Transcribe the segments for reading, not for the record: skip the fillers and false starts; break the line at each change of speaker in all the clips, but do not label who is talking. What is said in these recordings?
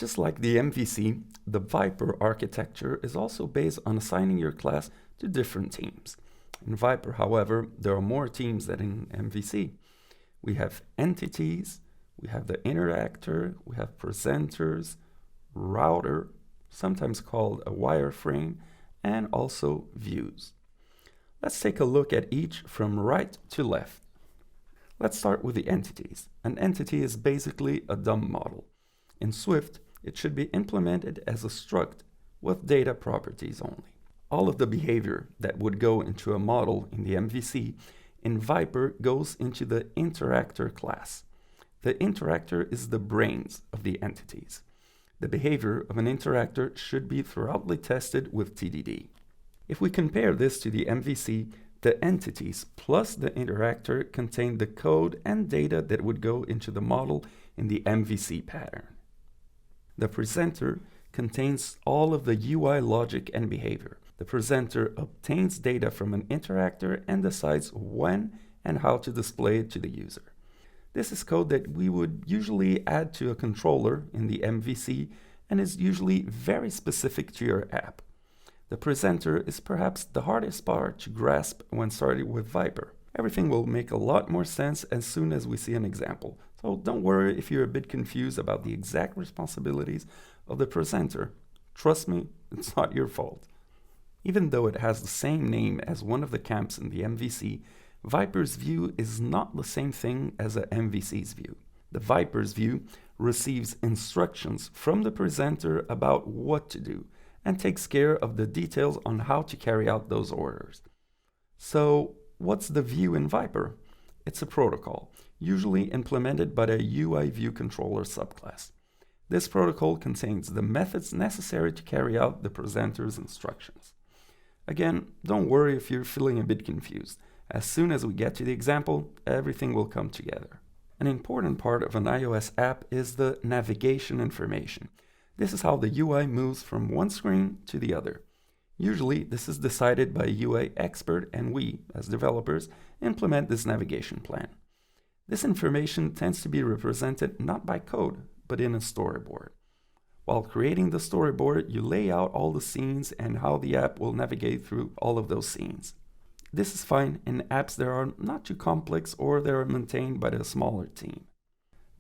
Just like the MVC, the Viper architecture is also based on assigning your class to different teams. In Viper, however, there are more teams than in MVC. We have entities, we have the interactor, we have presenters, router, sometimes called a wireframe, and also views. Let's take a look at each from right to left. Let's start with the entities. An entity is basically a dumb model. In Swift, it should be implemented as a struct with data properties only. All of the behavior that would go into a model in the MVC in Viper goes into the interactor class. The interactor is the brains of the entities. The behavior of an interactor should be thoroughly tested with TDD. If we compare this to the MVC, the entities plus the interactor contain the code and data that would go into the model in the MVC pattern. The presenter contains all of the UI logic and behavior. The presenter obtains data from an interactor and decides when and how to display it to the user. This is code that we would usually add to a controller in the MVC and is usually very specific to your app. The presenter is perhaps the hardest part to grasp when starting with Viper. Everything will make a lot more sense as soon as we see an example. So don't worry if you're a bit confused about the exact responsibilities of the presenter. Trust me, it's not your fault. Even though it has the same name as one of the camps in the MVC, Viper's view is not the same thing as a MVC's view. The Viper's view receives instructions from the presenter about what to do and takes care of the details on how to carry out those orders. So, what's the view in Viper? It's a protocol, usually implemented by a UI view controller subclass. This protocol contains the methods necessary to carry out the presenter's instructions. Again, don't worry if you're feeling a bit confused. As soon as we get to the example, everything will come together. An important part of an iOS app is the navigation information. This is how the UI moves from one screen to the other. Usually, this is decided by a UI expert, and we, as developers, implement this navigation plan. This information tends to be represented not by code, but in a storyboard. While creating the storyboard, you lay out all the scenes and how the app will navigate through all of those scenes. This is fine in apps that are not too complex or that are maintained by a smaller team.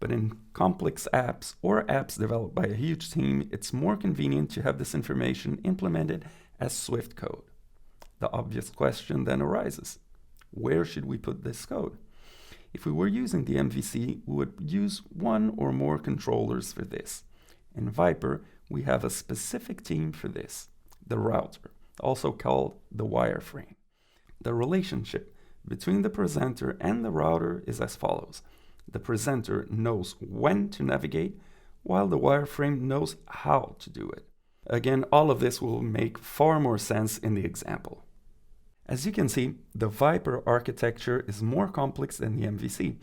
But in complex apps or apps developed by a huge team, it's more convenient to have this information implemented as Swift code. The obvious question then arises: where should we put this code? If we were using the MVC, we would use one or more controllers for this. In Viper, we have a specific team for this, the router, also called the wireframe. The relationship between the presenter and the router is as follows. The presenter knows when to navigate, while the wireframe knows how to do it. Again, all of this will make far more sense in the example. As you can see, the Viper architecture is more complex than the MVC.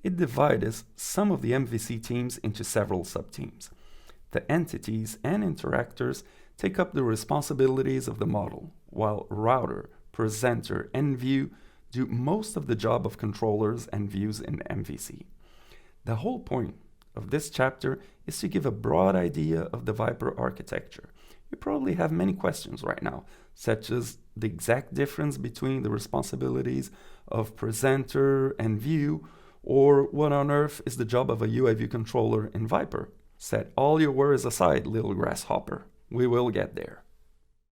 It divides some of the MVC teams into several subteams. The entities and interactors take up the responsibilities of the model, while router, presenter, and view do most of the job of controllers and views in MVC. The whole point of this chapter is to give a broad idea of the Viper architecture. You probably have many questions right now, such as the exact difference between the responsibilities of presenter and view, or what on earth is the job of a UI view controller in Viper. Set all your worries aside, little grasshopper. We will get there.